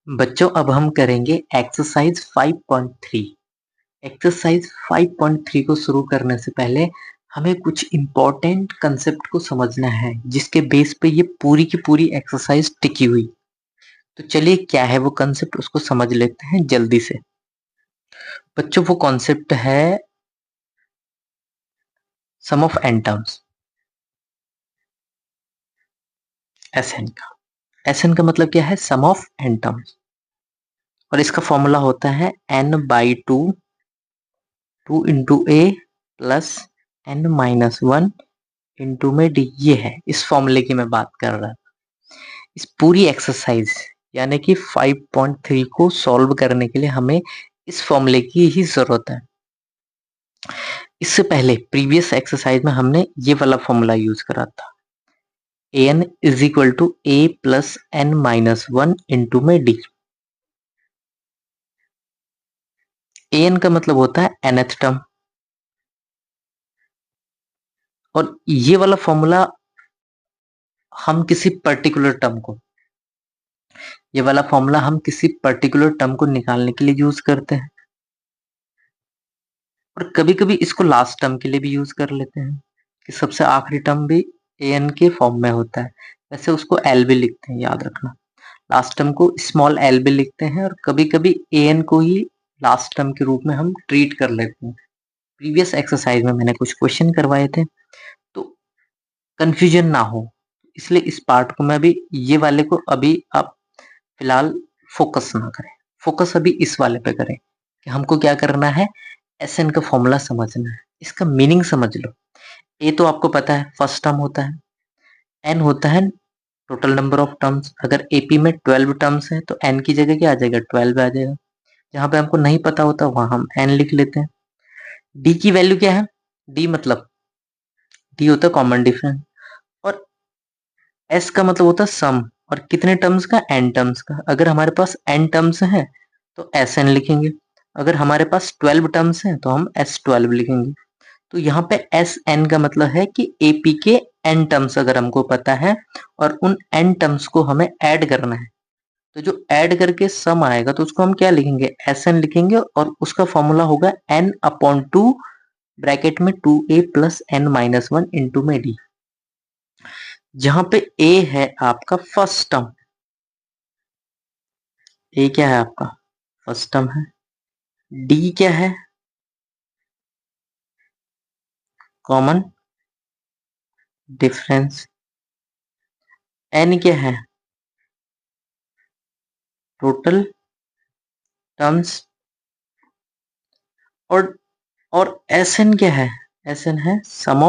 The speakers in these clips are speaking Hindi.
बच्चों अब हम करेंगे एक्सरसाइज 5.3। एक्सरसाइज 5.3 को शुरू करने से पहले हमें कुछ इम्पोर्टेंट कंसेप्ट को समझना है जिसके बेस पे ये पूरी की पूरी एक्सरसाइज टिकी हुई। तो चलिए क्या है वो कंसेप्ट उसको समझ लेते हैं जल्दी से। बच्चों वो कॉन्सेप्ट है सम ऑफ एन टर्म्स, एसएन का। एसएन का मतलब क्या है? सम ऑफ एन टर्म्स। और इसका फॉर्मूला होता है n/2 2 इंटू ए प्लस n-1 इंटू में डी। ये है, इस फॉर्मूले की मैं बात कर रहा था। इस पूरी एक्सरसाइज यानी कि 5.3 को सॉल्व करने के लिए हमें इस फॉर्मूले की ही जरूरत है। इससे पहले प्रीवियस एक्सरसाइज में हमने ये वाला फॉर्मूला यूज करा था, an is equal to a plus n-1 into में डी। an का मतलब होता है nth टर्म, और ये वाला फॉर्मूला हम किसी पर्टिकुलर टर्म को ये वाला फॉर्मूला हम किसी पर्टिकुलर टर्म को निकालने के लिए यूज करते हैं, और कभी कभी इसको लास्ट टर्म के लिए भी यूज कर लेते हैं कि सबसे आखिरी टर्म भी an के फॉर्म में होता है। वैसे उसको l भी लिखते हैं, याद रखना। लास्ट टर्म को स्मॉल l भी लिखते हैं, और कभी कभी an को ही लास्ट टर्म के रूप में हम ट्रीट कर लेते हैं। प्रीवियस एक्सरसाइज में मैंने कुछ क्वेश्चन करवाए थे, तो कंफ्यूजन ना हो इसलिए इस पार्ट को मैं अभी ये वाले को अभी आप फिलहाल फोकस ना करें। फोकस अभी इस वाले पे करें कि हमको क्या करना है, एस एन का फॉर्मूला समझना है, इसका मीनिंग समझ लो। ए तो आपको पता है फर्स्ट टर्म होता है, एन होता है टोटल नंबर ऑफ टर्म्स। अगर एपी में 12 टर्म्स है तो एन की जगह क्या आ जाएगा? 12 आ जाएगा। जहां पे हमको नहीं पता होता वहां हम एन लिख लेते हैं। डी की वैल्यू क्या है? डी मतलब डी होता है कॉमन डिफरेंस, और एस का मतलब होता है सम, और कितने टर्म्स का? एन टर्म्स का। अगर हमारे पास एन टर्म्स है तो एस एन लिखेंगे, अगर हमारे पास 12 टर्म्स हैं तो हम S12 लिखेंगे। तो यहाँ पे एस एन का मतलब है कि एपी के एन टर्म्स अगर हमको पता है और उन एन टर्म्स को हमें ऐड करना है, तो जो ऐड करके सम आएगा तो उसको हम क्या लिखेंगे? एस एन लिखेंगे, और उसका फॉर्मूला होगा n/2 ब्रैकेट में 2a प्लस n-1 इंटू में डी। जहां पे a है आपका फर्स्ट टर्म, ए क्या है आपका? फर्स्ट टर्म है। डी क्या है? Common difference. एन क्या है? Total terms. और एस एन क्या है? एस एन है सम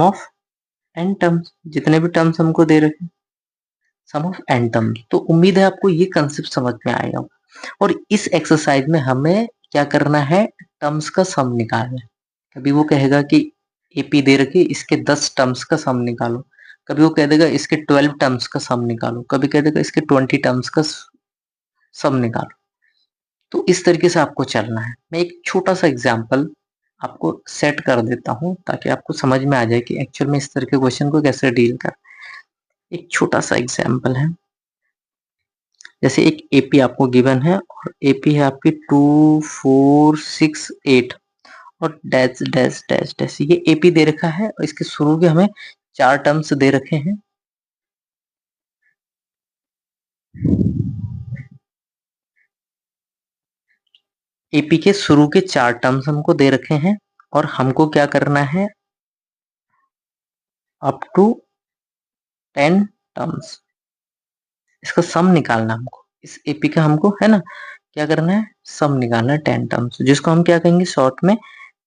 ऑफ एन टर्म्स, जितने भी टर्म्स हमको दे रखे सम ऑफ एन टर्म्स। तो उम्मीद है आपको ये कंसेप्ट समझ में आएगा। और इस एक्सरसाइज में हमें क्या करना है? टर्म्स का सम निकालना है। कभी वो कहेगा कि एपी दे रखी इसके 10 टर्म्स का सम निकालो, कभी वो कह देगा इसके 12 टर्म्स का सम निकालो, कभी कह देगा इसके 20 टर्म्स का सम निकालो। तो इस तरीके से आपको चलना है। मैं एक छोटा सा एग्जाम्पल आपको सेट कर देता हूँ ताकि आपको समझ में आ जाए कि एक्चुअल में इस तरह के क्वेश्चन को कैसे डील कर। एक छोटा सा एग्जाम्पल है, जैसे एक एपी आपको गिवन है, और एपी है आपकी 2 4 6 8 और डैश डैश डैश डैश। ये एपी दे रखा है और इसके शुरू के हमें 4 टर्म्स दे रखे हैं। एपी के शुरू के 4 टर्म्स हमको दे रखे हैं, और हमको क्या करना है? अप टू 10 टर्म्स इसका सम निकालना हमको। इस एपी का हमको है ना क्या करना है? सम निकालना है 10 टर्म्स, जिसको हम क्या कहेंगे शॉर्ट में?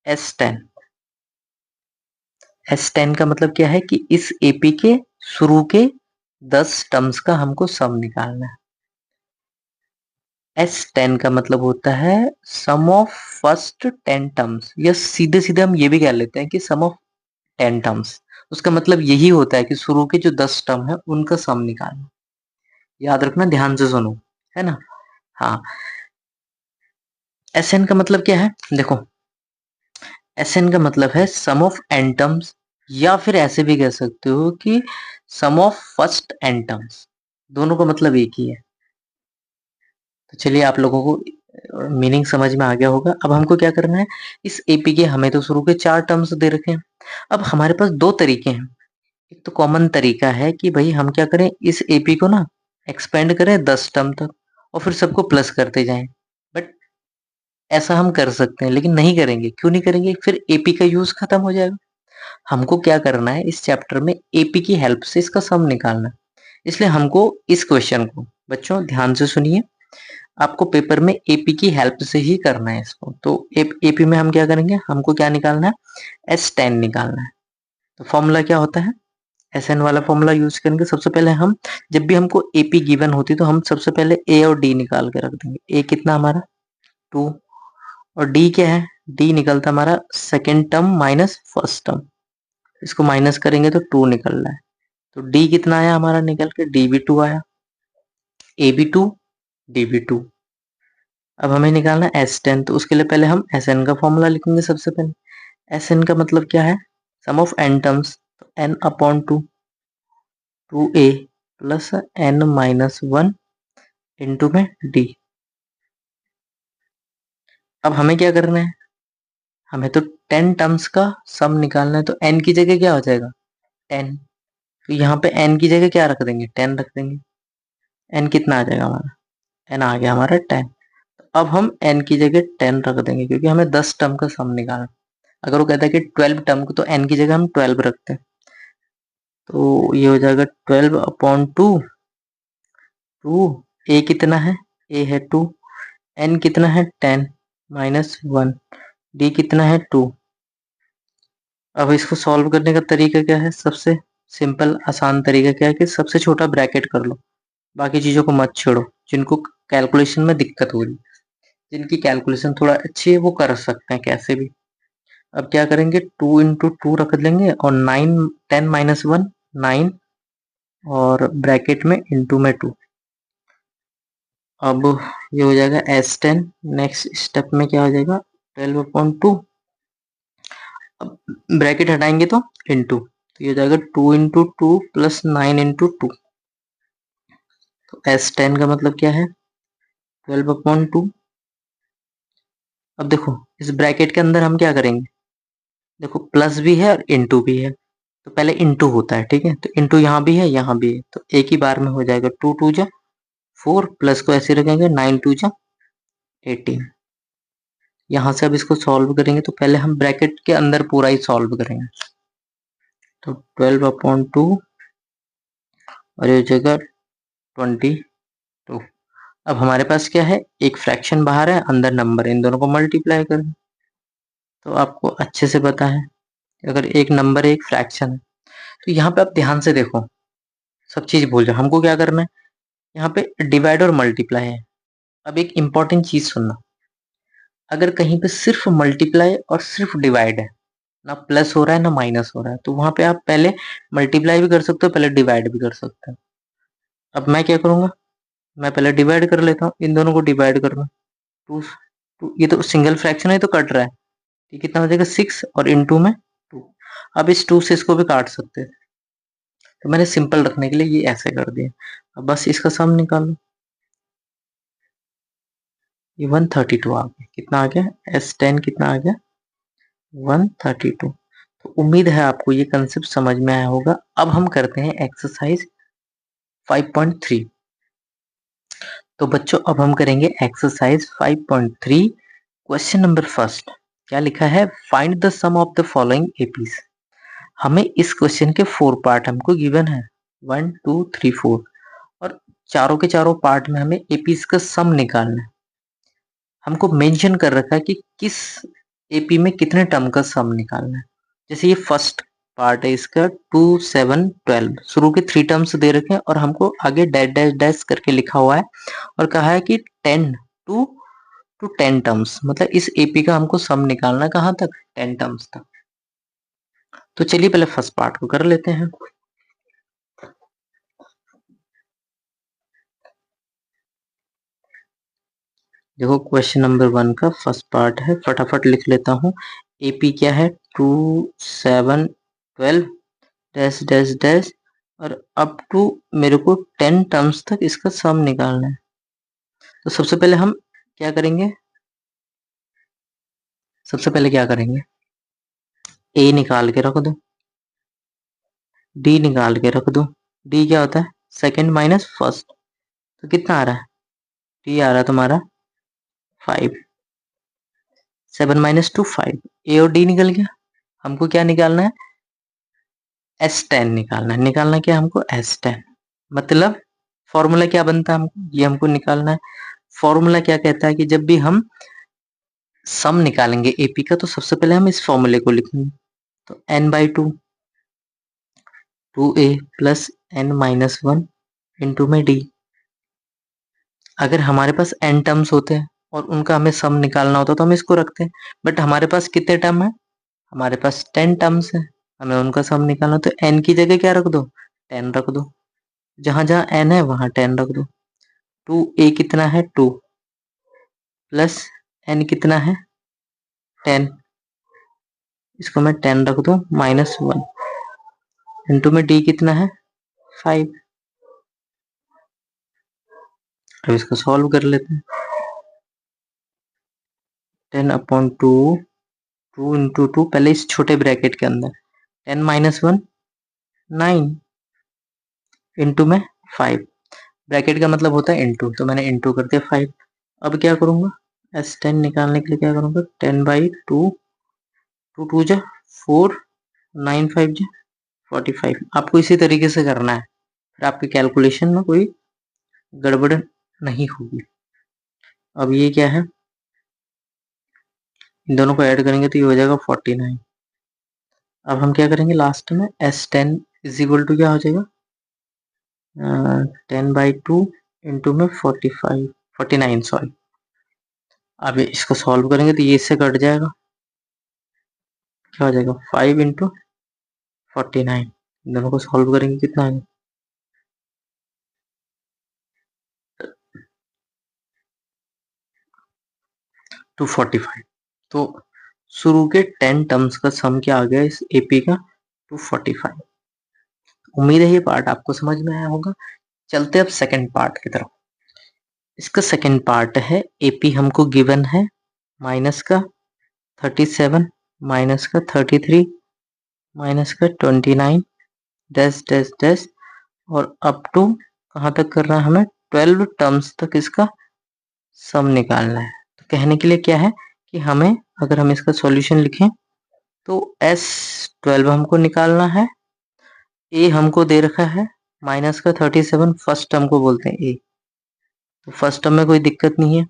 S10। S10 का मतलब क्या है कि इस एपी के शुरू के 10 टर्म्स का हमको सम निकालना है। S10 का मतलब होता है सम ऑफ फर्स्ट 10 टर्म्स, या सीधे सीधे हम ये भी कह लेते हैं कि सम ऑफ 10 टर्म्स। उसका मतलब यही होता है कि शुरू के जो 10 टर्म है उनका सम निकालना। याद रखना, ध्यान से सुनो, है ना। हाँ, एस एन का मतलब क्या है? देखो, एस एन का मतलब है सम ऑफ एन टर्म्स, या फिर ऐसे भी कह सकते हो कि सम ऑफ फर्स्ट एन टर्म्स। दोनों का मतलब एक ही है। तो चलिए आप लोगों को मीनिंग समझ में आ गया होगा। अब हमको क्या करना है, इस एपी के हमें तो शुरू के 4 टर्म्स दे रखे हैं। अब हमारे पास 2 तरीके हैं। एक तो कॉमन तरीका है कि भाई हम क्या करें, इस एपी को ना एक्सपेंड करें 10 टर्म तक और फिर सबको प्लस करते जाएं। बट ऐसा हम कर सकते हैं, लेकिन नहीं करेंगे। क्यों नहीं करेंगे? फिर एपी का यूज खत्म हो जाएगा। हमको क्या करना है, इस चैप्टर में एपी की हेल्प से इसका सम निकालना है। इसलिए हमको इस क्वेश्चन को, बच्चों ध्यान से सुनिए, आपको पेपर में एपी की हेल्प से ही करना है इसको। तो एपी में हम क्या करेंगे, हमको क्या निकालना है, S10 निकालना है। तो फॉर्मूला क्या होता है, SN वाला फॉर्मूला यूज करेंगे। सबसे पहले हम, जब भी हमको एपी गिवन होती तो हम सबसे पहले ए और डी निकाल के रख देंगे। ए कितना हमारा 2, और डी क्या है, डी निकलता हमारा second term minus first term. इसको माइनस करेंगे तो 2 निकल रहा है। तो डी कितना आया हमारा निकल के, डी भी 2 आया, ए भी 2, डी भी 2। अब हमें निकालना है S10। तो उसके लिए पहले हम SN का फॉर्मूला लिखेंगे। सबसे पहले SN का मतलब क्या है, सम ऑफ n टर्म्स। तो n upon 2, 2a plus n minus 1 into में d। अब हमें क्या करना है, हमें तो 10 टर्म्स का सम निकालना है। तो n की जगह क्या हो जाएगा, 10। तो यहाँ पे n की जगह क्या रख देंगे, 10 रख देंगे। n कितना आ जाएगा हमारा, n आ गया हमारा 10। अब हम n की जगह 10 रख देंगे, क्योंकि हमें 10 टर्म का सम निकालना। अगर वो कहता है कि 12 टर्म को, तो n की जगह हम 12 रखते हैं। तो ये हो जाएगा 12 अपॉन 2, 2, a कितना है, a है 2, n कितना है 10 माइनस 1, d कितना है 2। अब इसको सॉल्व करने का तरीका क्या है, सबसे सिंपल आसान तरीका क्या है कि सबसे छोटा ब्रैकेट कर लो, बाकी चीज़ों को मत छेड़ो। जिनको कैलकुलेशन में दिक्कत हो रही, जिनकी कैलकुलेशन थोड़ा अच्छी है, वो कर सकते हैं कैसे भी। अब क्या करेंगे, 2 इंटू 2 रख लेंगे और 9, 10 माइनस 1 9, और ब्रैकेट में इंटू में 2। अब ये हो जाएगा S10। नेक्स्ट स्टेप में क्या हो जाएगा, 12/2। अब ब्रैकेट हटाएंगे तो इंटू, तो ये हो जाएगा 2 इंटू 2 प्लस 9 इंटू 2। तो S10 का मतलब क्या है, 12/2। अब देखो इस ब्रैकेट के अंदर हम क्या करेंगे, देखो प्लस भी है और इंटू भी है। तो पहले इंटू होता है, ठीक है। तो इंटू यहाँ भी है, यहाँ भी है, तो एक ही बार में हो जाएगा। 2 2 जा 4, प्लस को ऐसे रखेंगे, 9 2 जा 18। यहाँ से अब इसको सॉल्व करेंगे, तो पहले हम ब्रैकेट के अंदर पूरा ही सॉल्व करेंगे। तो 12/2 और ये जगह 22। अब हमारे पास क्या है, एक फ्रैक्शन बाहर है, अंदर नंबर है, इन दोनों को मल्टीप्लाई करें। तो आपको अच्छे से पता है, अगर एक नंबर है एक फ्रैक्शन है, तो यहाँ पे आप ध्यान से देखो, सब चीज भूल जाओ। हमको क्या करना है, यहाँ पे डिवाइड और मल्टीप्लाई है। अब एक इंपॉर्टेंट चीज सुनना, अगर कहीं पे सिर्फ मल्टीप्लाई और सिर्फ डिवाइड है, ना प्लस हो रहा है ना माइनस हो रहा है, तो वहां पे आप पहले मल्टीप्लाई भी कर सकते हो, पहले डिवाइड भी कर सकते हो। अब मैं क्या करूंगा, मैं पहले डिवाइड कर लेता हूँ, इन दोनों को डिवाइड करना। टू, टू, ये तो सिंगल फ्रैक्शन है तो कट रहा है, ये कितना हो जाएगा 6, और इनटू में 2। अब इस 2 से इसको भी काट सकते हैं, तो मैंने सिंपल रखने के लिए ये ऐसे कर दिया। अब बस इसका सम निकालो, ये 132 आ गया। कितना आ गया, S10 कितना आ गया, 132। तो उम्मीद है आपको ये कंसेप्ट समझ में आया होगा। अब हम करते हैं एक्सरसाइज 5.3। तो बच्चों अब हम करेंगे एक्सरसाइज 5.3। क्वेश्चन नंबर फर्स्ट क्या लिखा है, find the sum of the following APs. हमें इस क्वेश्चन के 4 पार्ट हमको गिवन है, 1 2 3 4, और चारों के चारों पार्ट में हमें एपीज का सम निकालना है। हमको मेंशन कर रखा है कि किस एपी में कितने टर्म का सम निकालना है। जैसे ये फर्स्ट पार्ट है इसका 2 7 12, शुरू के 3 टर्म्स दे रखे हैं और हमको आगे डैश डैश डैश करके लिखा हुआ है, और कहा है कि 10 टू 10 टर्म्स, मतलब इस एपी का हमको सम निकालना है कहाँ तक, 10 टर्म्स तक। तो चलिए पहले फर्स्ट पार्ट को कर लेते हैं। देखो क्वेश्चन नंबर 1 का फर्स्ट पार्ट है, फटाफट लिख लेता हूँ। एपी क्या है, 2 7 12 डैश डैश डैश और अप टू मेरे को 10 टर्म्स तक इसका सम निकालना है। तो सबसे पहले हम क्या करेंगे, ए निकाल के रख दो, डी निकाल के रख दो। डी क्या होता है, सेकंड माइनस फर्स्ट, तो कितना आ रहा है, डी आ रहा है तुम्हारा 5, 7 माइनस 2 5, ए और डी निकल गया। हमको क्या निकालना है, S10 निकालना है। निकालना क्या हमको, S10, मतलब फॉर्मूला क्या बनता है हमको, ये हमको निकालना है। फॉर्मूला क्या कहता है कि जब भी हम सम निकालेंगे एपी का, तो सबसे पहले हम इस फॉर्मूले को लिखेंगे। तो n/2 2a plus n minus 1 into में डी। अगर हमारे पास n टर्म्स होते हैं और उनका हमें सम निकालना होता तो हम इसको रखते हैं, बट हमारे पास कितने टर्म है, हमारे पास 10 टर्म्स है, हमें उनका सम निकालना, तो n की जगह क्या रख दो, 10 रख दो। जहां जहां n है वहां 10 रख दो। 2a कितना है 2, प्लस n कितना है 10, इसको मैं 10 रख दूं माइनस 1, इंटू में d कितना है 5। अब इसको सॉल्व कर लेते हैं। 10/2, 2 इंटू 2, पहले इस छोटे ब्रैकेट के अंदर 10 माइनस 1 9 इंटू में 5, ब्रैकेट का मतलब होता है इंटू, तो मैंने इंटू कर दिया 5। अब क्या करूंगा, S10 निकालने के लिए क्या करूंगा, 10/2, 2 2 जा 4, 9 5 जा 45। आपको इसी तरीके से करना है, फिर आपकी कैलकुलेशन में कोई गड़बड़ नहीं होगी। अब ये क्या है, इन दोनों को ऐड करेंगे तो ये हो जाएगा 49। अब हम क्या करेंगे लास्ट में, S10 इज इक्वल टू क्या हो जाएगा, 10/2 इंटू में 49 सॉरी। अब इसको सॉल्व करेंगे तो ये इससे कट जाएगा, क्या हो जाएगा 5 इंटू 49। दोनों को सॉल्व करेंगे कितना आएगा, 245। तो शुरू के 10 टर्म्स का सम क्या आ गया इस एपी का, 245। उम्मीद है ये पार्ट आपको समझ में आया होगा। चलते अब सेकंड पार्ट की तरफ। इसका सेकंड पार्ट है, एपी हमको गिवन है माइनस का 37, माइनस का 33, माइनस का 29, डैश डैश डैश, और अप टू कहाँ तक कर रहा है, हमें 12 टर्म्स तक इसका सम निकालना है। तो कहने के लिए क्या है कि हमें, अगर हम इसका सॉल्यूशन लिखें तो S12 हमको निकालना है, ए हमको दे रखा है माइनस का 37, फर्स्ट टर्म को बोलते हैं ए, तो फर्स्ट टर्म में कोई दिक्कत नहीं है।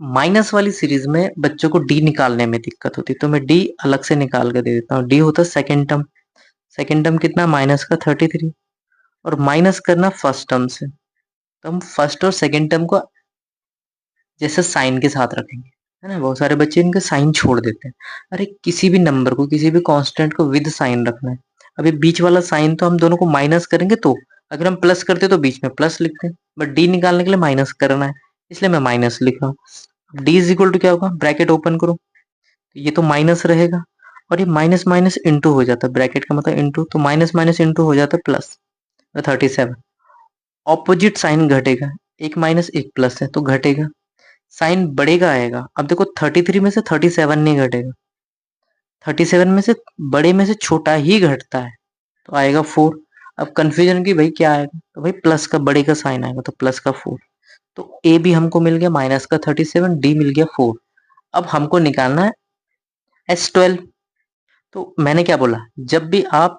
माइनस वाली सीरीज में बच्चों को डी निकालने में दिक्कत होती है, तो मैं डी अलग से निकाल कर दे देता हूँ। डी होता है सेकेंड टर्म, सेकेंड टर्म कितना, माइनस का 33, और माइनस करना फर्स्ट टर्म से, तो हम फर्स्ट और सेकेंड टर्म को जैसे साइन के साथ रखेंगे, है ना। बहुत सारे बच्चे इनके साइन छोड़ देते हैं। अरे किसी भी नंबर को, किसी भी कांस्टेंट को विद साइन रखना है। अभी बीच वाला साइन तो हम दोनों को माइनस करेंगे, तो अगर हम प्लस करते तो बीच में प्लस लिखते हैं, बट डी निकालने के लिए माइनस करना है, इसलिए मैं माइनस लिख रहा हूँ। डी इज इक्वल टू क्या होगा, ब्रैकेट ओपन करो, ये तो माइनस रहेगा, और ये माइनस माइनस इंटू हो जाता है, ब्रैकेट का मतलब इंटू, तो माइनस माइनस इंटू हो जाता है प्लस, 37। ऑपोजिट साइन घटेगा, एक माइनस एक प्लस है तो घटेगा, साइन बढ़ेगा आएगा। अब देखो 33 में से 37 नहीं घटेगा, 37 में से बड़े में से छोटा ही घटता है, तो आएगा 4। अब कंफ्यूजन की भाई क्या आएगा, तो भाई प्लस का बड़े का साइन आएगा, तो प्लस का 4। तो ए भी हमको मिल गया माइनस का 37, डी मिल गया 4। अब हमको निकालना है S12। तो मैंने क्या बोला, जब भी आप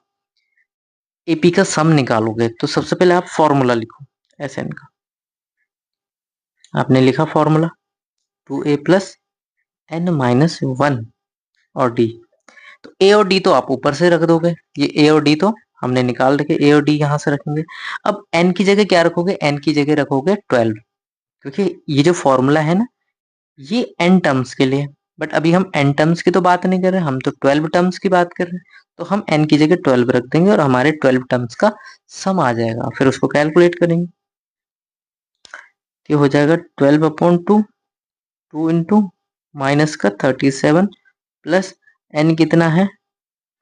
एपी का सम निकालोगे तो सबसे पहले आप फॉर्मूला लिखो Sn का। आपने लिखा formula 2a plus n minus 1 और डी। तो ए और डी तो आप ऊपर से रख दोगे, ये ए और डी तो हमने निकाल रखे, ए और डी यहाँ से रखेंगे। अब एन की जगह क्या रखोगे, एन की जगह रखोगे 12, क्योंकि ये जो फॉर्मूला है ना, ये एन टर्म्स के लिए, बट अभी हम एन टर्म्स की तो बात नहीं कर रहे, हम तो 12 टर्म्स की बात कर रहे हैं। तो हम एन की जगह 12 रख देंगे और हमारे 12 टर्म्स का सम आ जाएगा, फिर उसको कैलकुलेट करेंगे। ये हो जाएगा 12/2, 2 इंटू माइनस का 37 प्लस एन कितना है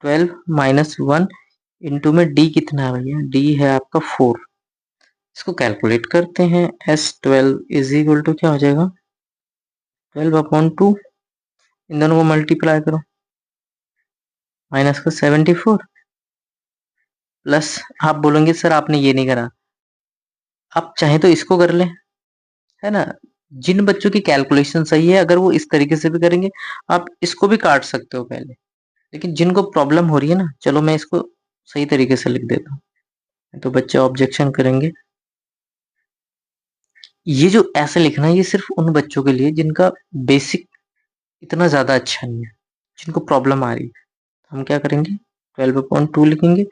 12 माइनस 1 इंटू में डी कितना है भैया, डी है आपका 4। इसको कैलकुलेट करते हैं, S12 इज इक्वल टू क्या हो जाएगा, 12/2। इन दोनों को मल्टीप्लाई करो, माइनस का 74 प्लस, आप बोलेंगे सर आपने ये नहीं करा, आप चाहे तो इसको कर लें, है ना। जिन बच्चों की कैलकुलेशन सही है अगर वो इस तरीके से भी करेंगे, आप इसको भी काट सकते हो पहले। लेकिन जिनको प्रॉब्लम हो रही है ना, चलो मैं इसको सही तरीके से लिख देता हूँ, तो बच्चे ऑब्जेक्शन करेंगे। ये जो ऐसे लिखना है ये सिर्फ उन बच्चों के लिए जिनका बेसिक इतना ज्यादा अच्छा नहीं है, जिनको प्रॉब्लम आ रही है। हम क्या करेंगे, 12/2 लिखेंगे,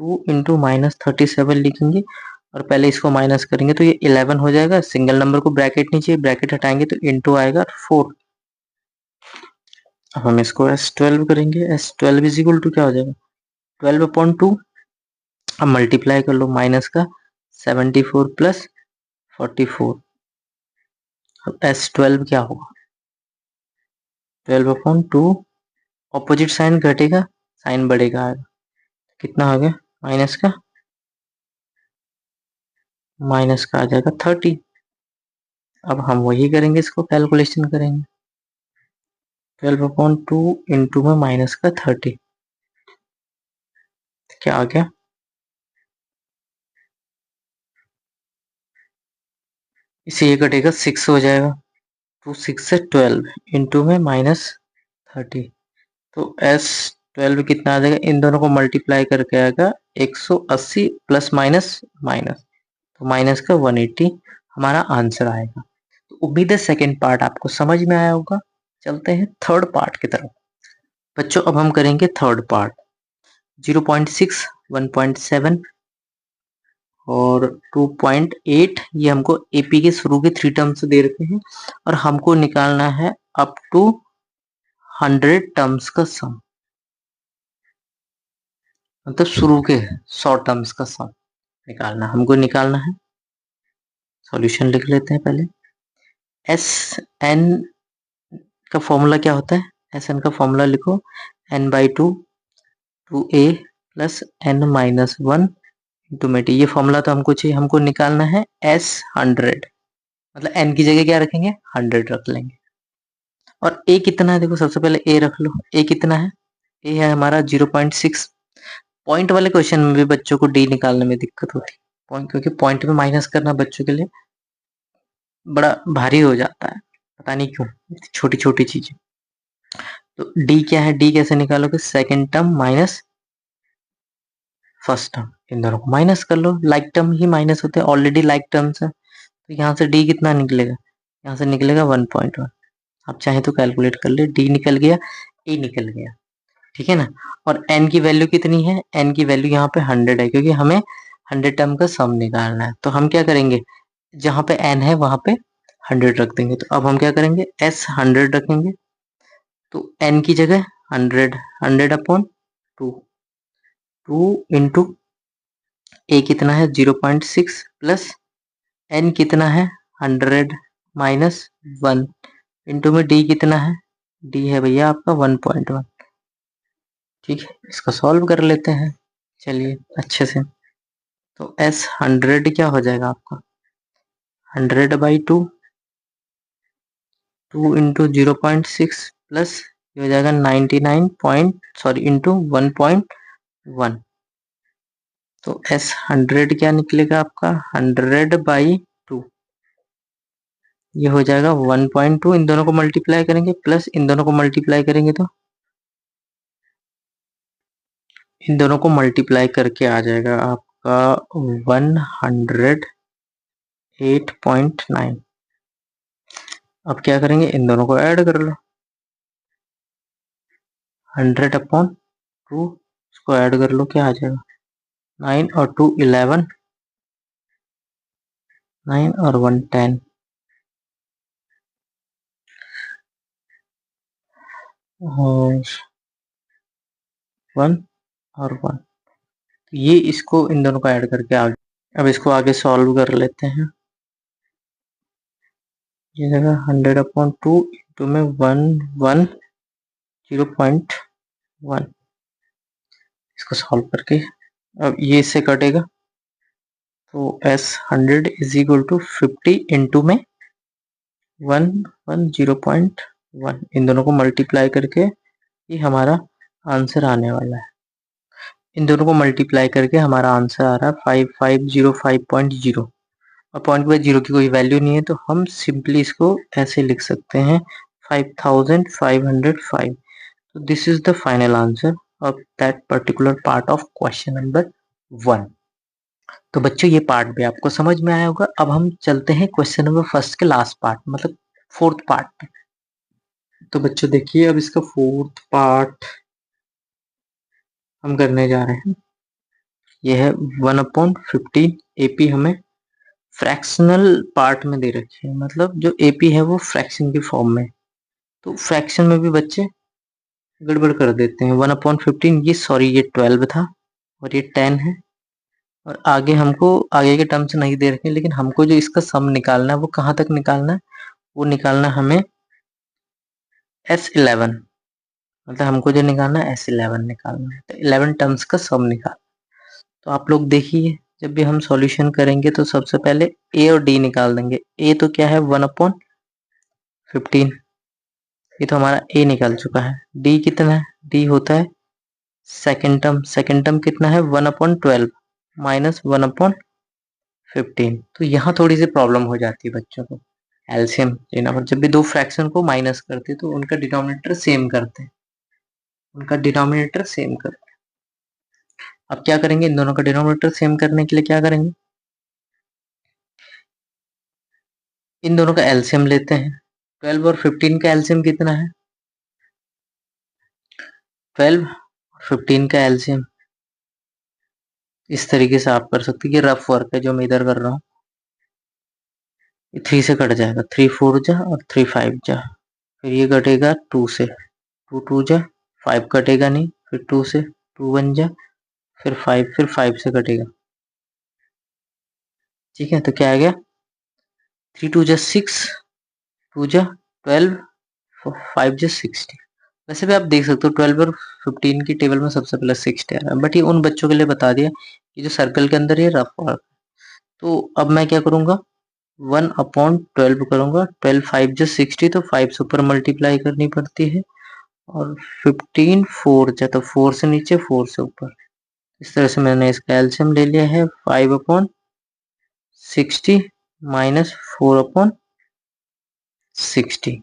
2 × -37 लिखेंगे, और पहले इसको माइनस करेंगे तो ये 11 हो जाएगा। सिंगल नंबर को ब्रैकेट नहीं चाहिए, ब्रैकेट हटाएंगे तो इंटू आएगा 4। अब हम इसको S12 करेंगे, S12 इज इक्वल टू क्या हो जाएगा, 12/2। अब मल्टीप्लाई कर लो, माइनस का 74 प्लस 44। अब S12 क्या होगा, 12/2, ऑपोजिट साइन घटेगा, साइन बढ़ेगा, आएगा कितना आ गया, माइनस का आ जाएगा 30। अब हम वही करेंगे, इसको कैलकुलेशन करेंगे, 12/2 इंटू में माइनस का 30 क्या आ गया, इसे ये कटेगा 6 हो जाएगा, तो 6 से 12 इंटू में -30, तो S12 कितना आ जाएगा, इन दोनों को मल्टीप्लाई करके आएगा 180 प्लस माइनस माइनस, तो माइनस का 180 हमारा आंसर आएगा। तो उम्मीद है सेकेंड पार्ट आपको समझ में आया होगा। चलते हैं थर्ड पार्ट की तरफ। बच्चों अब हम करेंगे थर्ड पार्ट, 0.6, 1.7 और 2.8। ये हमको एपी के शुरू के 3 टर्म्स दे रखे हैं और हमको निकालना है अप टू 100 टर्म्स का सम, मतलब शुरू के 100 टर्म्स का सम हमको निकालना है। सॉल्यूशन लिख लेते हैं पहले। एस एन का फॉर्मूला क्या होता है, एस एन का फॉर्मूला लिखो, n/2 2a plus n-1 into में टी। ये फॉर्मूला तो हमको चाहिए, हमको निकालना है S100, मतलब n की जगह क्या रखेंगे, 100 रख लेंगे। और a कितना है, देखो सबसे पहले a रख लो, a कितना है, a है हमारा 0.6। पॉइंट वाले क्वेश्चन में भी बच्चों को d निकालने में दिक्कत होती है, पॉइंट, क्योंकि पॉइंट में माइनस करना बच्चों के लिए बड़ा भारी हो जाता है, पता नहीं क्यों, छोटी छोटी चीजें। तो d क्या है, d कैसे निकालोगे, second term minus first term, इन दोनों को माइनस कर लो, लाइक टर्म ही माइनस होते हैं, ऑलरेडी लाइक टर्म्स है, तो यहाँ से d कितना निकलेगा, यहाँ से निकलेगा 1.1। आप चाहे तो कैलकुलेट कर ले, d निकल गया, a निकल गया, ठीक है ना। और n की वैल्यू कितनी है, n की वैल्यू यहाँ पे 100 है, क्योंकि हमें 100 टर्म का सम निकालना है। तो हम क्या करेंगे, जहाँ पे n है वहां पे 100 रख देंगे। तो अब हम क्या करेंगे, S100 रखेंगे, तो n की जगह 100, 100/2, 2 इंटू a कितना है 0.6 प्लस n कितना है 100 -1 इंटू में d कितना है, d है भैया आपका 1.1। ठीक है, इसको सॉल्व कर लेते हैं, चलिए अच्छे से। तो S100 क्या हो जाएगा आपका, 100/2, 2 इंटू 0.6 प्लस ये हो जाएगा 99 पॉइंट, सॉरी इंटू 1.1। तो S100 क्या निकलेगा आपका, 100/2, ये हो जाएगा 1.2। इन दोनों को मल्टीप्लाई करेंगे प्लस इन दोनों को मल्टीप्लाई करेंगे, तो इन दोनों को मल्टीप्लाई करके आ जाएगा आपका 108.9। अब क्या करेंगे, इन दोनों को ऐड कर लो, 100/2, इसको ऐड कर लो, क्या आ जाएगा, 9 और 2 11, 9 और 1 10, और 1 और 1। ये इसको इन दोनों को ऐड करके आगे, अब इसको आगे सॉल्व कर लेते हैं। ये जगह 100/2 इंटू में 110.1, इसको सॉल्व करके अब ये इससे कटेगा, तो S 100 is equal to 50 into में 110.1, इन दोनों को मल्टीप्लाई करके ये हमारा आंसर आने वाला है। इन दोनों को मल्टीप्लाई करके हमारा आंसर आ रहा है 5505.0, और पॉइंट के बाद जीरो की कोई वैल्यू नहीं है, तो हम सिंपली इसको ऐसे लिख सकते हैं 5505। तो this is the final answer of that particular part of question number 1। तो बच्चों ये पार्ट भी आपको समझ में आया होगा। अब हम चलते हैं क्वेश्चन नंबर फर्स्ट के लास्ट पार्ट, मतलब फोर्थ पार्ट। तो बच्चों देखिए, अब इसका फोर्थ पार्ट हम करने जा रहे हैं। यह है 1/15 AP हमें फ्रैक्शनल पार्ट में दे रखी है, मतलब जो AP है वो फ्रैक्शन की फॉर्म में। तो फ्रैक्शन में भी बच्चे गड़बड़ कर देते हैं। 1/15 ये, सॉरी, ये 12 था और ये 10 है, और आगे हमको आगे के टर्म्स नहीं दे रखे, लेकिन हमको जो इसका सम निकालना है वो कहाँ तक निकालना है, वो निकालना हमें S11, मतलब हमको जो निकालना है S11 निकालना है। तो 11 टर्म्स का सम निकाल। तो आप लोग देखिए, जब भी हम सॉल्यूशन करेंगे तो सबसे पहले A और D निकाल देंगे। A तो क्या है 1/15, ये तो हमारा A निकल चुका है। D कितना है, D होता है सेकेंड टर्म। सेकेंड टर्म कितना है 1/12 माइनस 1/15। तो यहाँ थोड़ी सी प्रॉब्लम हो जाती है बच्चों को एलसीएम लेना पर। जब भी दो फ्रैक्शन को माइनस करते हैं तो उनका डिनोमिनेटर सेम करते हैं, उनका डिनोमिनेटर सेम करते हैं। अब क्या करेंगे, इन दोनों का डिनोमिनेटर सेम करने के लिए क्या करेंगे, इन दोनों का एलसीएम लेते हैं। 12 और 15 का एलसीएम कितना है, 12 और 15 का एलसीएम इस तरीके से आप कर सकते हैं। कि रफ वर्क है जो मैं इधर कर रहा हूँ। 3 से कट जाएगा, 3 4 जा और 3 5 जा, फिर ये कटेगा 2 से, 2 2 जा, 5 कटेगा नहीं, फिर 2 से 2 1 जा, फिर 5, फिर 5 से कटेगा। ठीक है, तो क्या आ गया 3 2 जा 6, 2 जा 12, 5 जा 60। वैसे भी आप देख सकते हो 12 और 15 की टेबल में सबसे पहले 60 आ रहा है, बट ये उन बच्चों के लिए बता दिया कि जो सर्कल के अंदर ये रफ वर्क। तो अब मैं क्या करूंगा, 1/12 करूंगा। 12 5 जा 60, तो 5 से ऊपर मल्टीप्लाई करनी पड़ती है, और 15 4 जा, तो 4 से नीचे 4 से ऊपर। इस तरह से मैंने इसका एलसीएम ले लिया है 5/60 माइनस 4/60।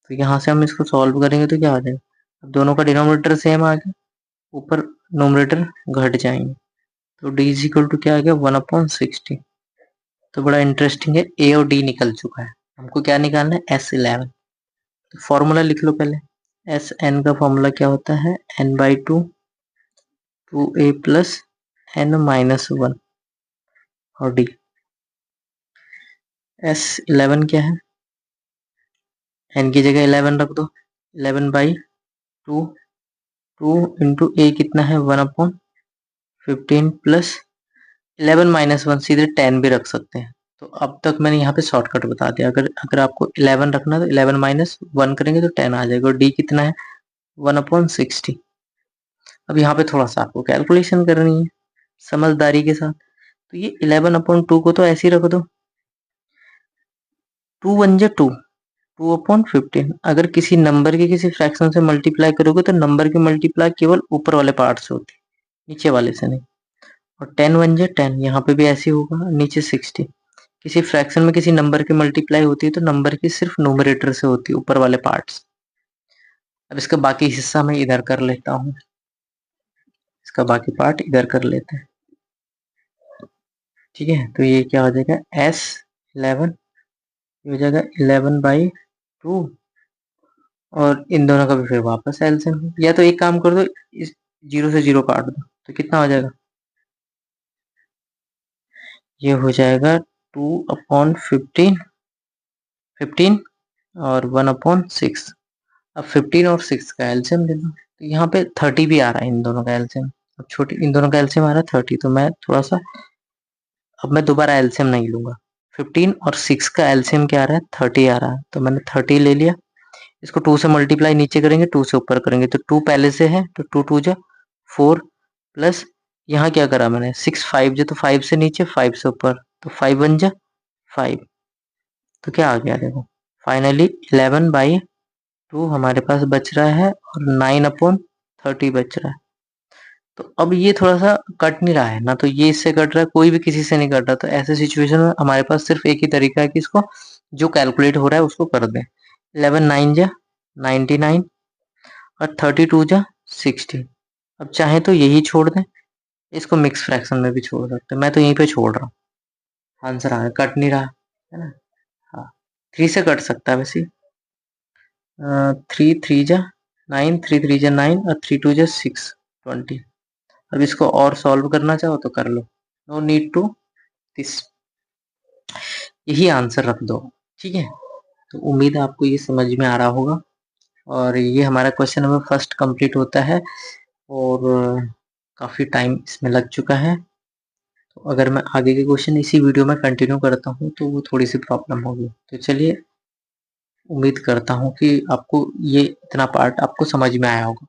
तो यहाँ से हम इसको सॉल्व करेंगे तो क्या आ जाएगा, अब दोनों का डिनोमिनेटर सेम आ गया, ऊपर नोमिनेटर घट जाएंगे। तो d इज इक्वल टू क्या आ गया 1/60। तो बड़ा इंटरेस्टिंग है, ए और डी निकल चुका है। हमको क्या निकालना है S11। तो फॉर्मूला लिख लो पहले। एस एन का फॉर्मूला क्या होता है, n/2 2a प्लस n-1, और d। S11 क्या है, n की जगह 11 रख दो, 11/2, 2 इंटू a कितना है 1/15 प्लस 11-1, सीधे 10 भी रख सकते हैं। तो अब तक मैंने यहाँ पे शॉर्टकट बता दिया। अगर अगर आपको 11 रखना है तो 11-1 करेंगे तो 10 आ जाएगा, और d कितना है 1/60। अब यहाँ पे थोड़ा सा आपको कैलकुलेशन करनी है समझदारी के साथ। तो ये 11/2 को तो ऐसे ही रख दो, 2 1 जा 2, 2/15। अगर किसी नंबर के किसी फ्रैक्शन से मल्टीप्लाई करोगे तो नंबर की मल्टीप्लाई केवल ऊपर वाले पार्ट से होती है, नीचे वाले से नहीं। और 10 1 जा 10, यहाँ पे भी ऐसे ही होगा, नीचे 60। किसी फ्रैक्शन में किसी नंबर की मल्टीप्लाई होती है तो नंबर की सिर्फ न्यूमरेटर से होती है, ऊपर वाले पार्ट्स। अब इसका बाकी हिस्सा मैं इधर कर लेता हूँ, इसका बाकी पार्ट इधर कर लेते हैं। ठीक है, तो ये क्या हो जाएगा S11, ये हो जाएगा 11/2, और इन दोनों का भी फिर वापस एलसीएम। या तो एक काम कर दो, इस 0 से 0 काट दो, तो कितना हो जाएगा, ये हो जाएगा 2/15, 15 और 1/6। अब 15 और 6 का एलसीएम ले लो, तो यहाँ पे 30 भी आ रहा है इन दोनों का एलसीएम। अब छोटी इन दोनों का एलसीएम आ रहा है 30, तो मैं थोड़ा सा, अब मैं दोबारा एलसीएम नहीं लूंगा। 15 और 6 का एलसीएम क्या आ रहा है 30 आ रहा है, तो मैंने 30 ले लिया। इसको 2 से मल्टीप्लाई नीचे करेंगे, 2 से ऊपर करेंगे, तो 2 पहले से है, तो 2 2 जा 4 प्लस यहाँ क्या करा मैंने 6 5 जो, तो 5 से नीचे 5 से ऊपर, तो 5 1 जा 5, तो क्या आ गया देखो फाइनली 11/2 हमारे पास बच रहा है और 9/30 बच रहा है। तो अब ये थोड़ा सा कट नहीं रहा है ना, तो ये इससे कट रहा है, कोई भी किसी से नहीं कट रहा, तो ऐसे सिचुएशन में हमारे पास सिर्फ एक ही तरीका है कि इसको जो कैलकुलेट हो रहा है उसको कर दें। 11 9 जा 99 और 32 जा 60। अब चाहे तो यही छोड़ दें, इसको मिक्स फ्रैक्शन में भी छोड़ सकते हैं, मैं तो यहीं पे छोड़ रहा हूँ। आंसर आ रहा है, कट नहीं रहा है ना। हाँ 3 से कट सकता है वैसे। 3 3 जा 9, 3 3 जा 9 और 3 2 जा 6 20। अब इसको और सॉल्व करना चाहो तो कर लो, नो नीड टू दिस, यही आंसर रख दो। ठीक है, तो उम्मीद है आपको ये समझ में आ रहा होगा। और ये हमारा क्वेश्चन नंबर फर्स्ट कंप्लीट होता है और काफ़ी टाइम इसमें लग चुका है। तो अगर मैं आगे के क्वेश्चन इसी वीडियो में कंटिन्यू करता हूँ तो वो थोड़ी सी प्रॉब्लम होगी। तो चलिए, उम्मीद करता हूँ कि आपको ये इतना पार्ट आपको समझ में आया होगा।